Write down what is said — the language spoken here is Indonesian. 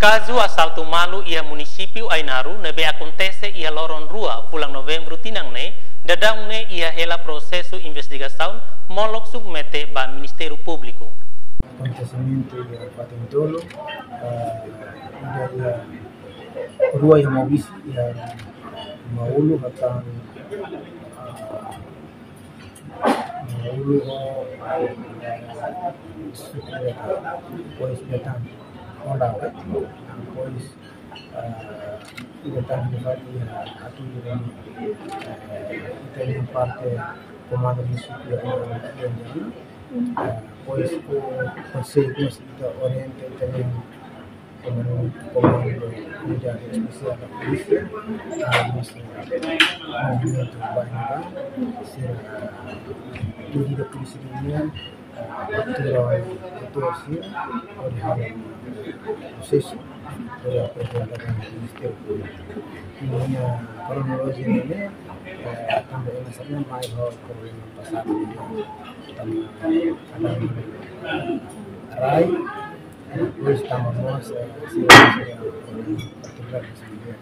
Caso assalto malu ia município Ainaru nebe acontece ia loron rua pulang novembro tinangne dadangune ia hela processo investigação molok submete ba Ministério Público. Acontecimento yang patentolo dari rua yang mau bisi yang maulu batang maulu pois datang orang pois datang di atau kita yang parte comando municipal yang pois conseguimos kita oriente também comando unidade especial da polícia nosso movimento Bainaba ser tudo da polícia união atuação olhar processo para apresentar ao Ministério Público. Ini kronologi ini tambah misalnya mai hal problema pasar tambah ada rai terus tambah mos sih particular di sini